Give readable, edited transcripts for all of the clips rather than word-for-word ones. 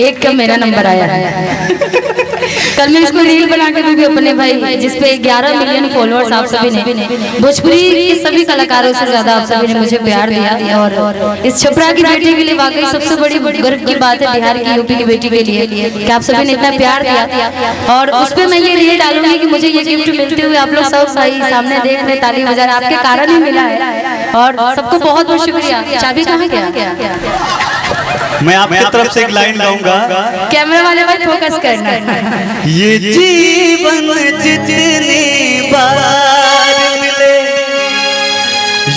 एक का मेरा नंबर आया। कल मैं इसको रील बना के दूंगी अपने भाई, जिसपे 11 मिलियन फॉलोअर्स आप सभी ने, भोजपुरी के सभी कलाकारों से ज्यादा आप सभी ने मुझे प्यार दिया। और इस छपरा की बेटी के लिए वाकई सबसे बड़ी गर्व की बात है, बिहार की, यूपी की बेटी के लिए कि आप सभी ने इतना प्यार दिया। और उस पर मैं ये रील डालूंगी कि मुझे ये गिफ्ट मिलते हुए आप लोग सब भाई सामने देख रहे, ताली बजा रहे, आपके कारण ही मिला है। और सबको बहुत बहुत शुक्रिया। चाबी कहाँ गया? मैं आपकी तरफ से एक लाइन गाऊंगा। कैमरा वाले भाई फोकस करना। ये जीवन जितनी बार मिले,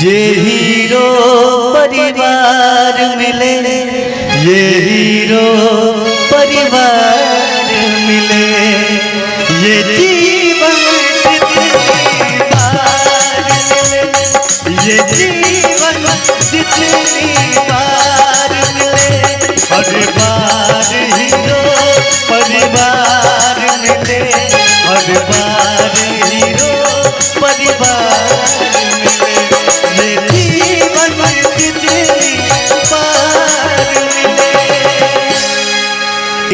ये हीरो परिवार मिले, ये हीरो परिवार मिले, ये जीवन जितनी बार मिले, ये जीवन जितनी बार मिले, हर बार हीरो परिवार मिले, हर बार हीरो परिवार मिले, ये जीवन जितनी बार मिले।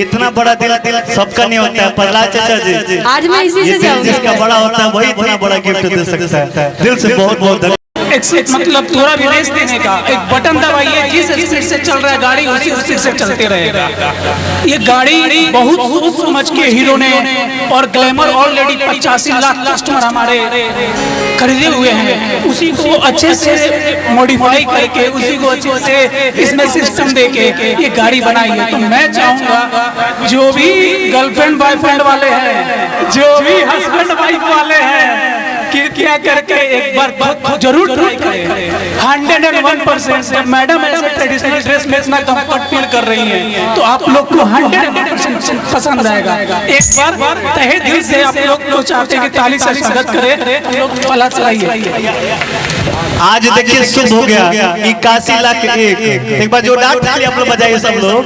इतना बड़ा दिल सबका नहीं होता है। प्रहलाद चाचा जी, आज मैं इसी से जाऊंगी। जिसका बड़ा होता है वही इतना बड़ा गिफ्ट दे सकता है। दिल से बहुत बहुत धन्यवाद। एक मतलब थोड़ा भी रेस देने का, एक बटन दबाइए, जिस स्पीड से चल रहा है गाड़ी उसी स्पीड से चलते रहेगा। ये गाड़ी बहुत सोच समझ के हीरो ने और ग्लैमर ऑलरेडी 85 लाख कस्टमर हमारे खरीदे हुए हैं, उसी को अच्छे से मॉडिफाई करके, उसी को अच्छे से इसमें सिस्टम देके ये गाड़ी बनाई है। तो मैं चाहूंगा जो भी गर्लफ्रेंड बॉयफ्रेंड वाले हैं, जो भी हस्बैंड वाइफ वाले हैं, कृपया करके एक बार जरूर ट्राई करें। 101% जब मैडम ऐसे ट्रेडिशनल ड्रेस में इतना कंफर्ट फील कर रही हैं तो आप लोग को 100% पसंद आएगा। एक बार तहे दिल से आप लोग को चाहते हैं कि ताली से स्वागत करें, हम लोग पला चलाइए। आज देखिए शुभ हो गया 81 लाख एक बार जोरदार ताली आप लोग बजाइए सब लोग।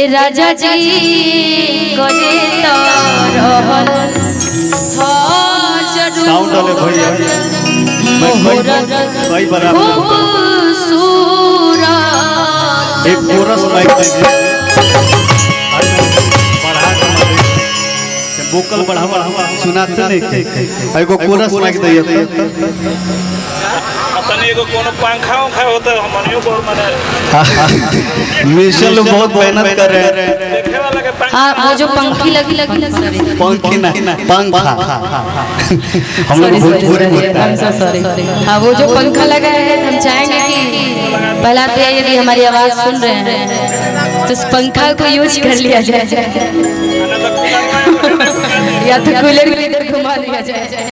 राजा जी करे तो रहल साउंड वाले भैया भाई बराबर एक कोरस माइक दीजिए, वोकल बढ़ावा सुनाते नहीं, एगो कोरस माइक दिए। एगो कोनो पंखा उखा होता है हमनियो को माने मिशन लोग बहुत मेहनत कर रहे हैं। देखे वाला के हाँ, वो जो पंखी लगी पंखी ना पंखा हम लोग भोजपुरी बोलते हैं। हाँ, वो जो पंखा लगा है, हम चाहेंगे कि पहला तो यदि हमारी आवाज सुन रहे हैं तो इस पंखा को यूज कर लिया जाए। या तो कूलर घुमा दिया जाए।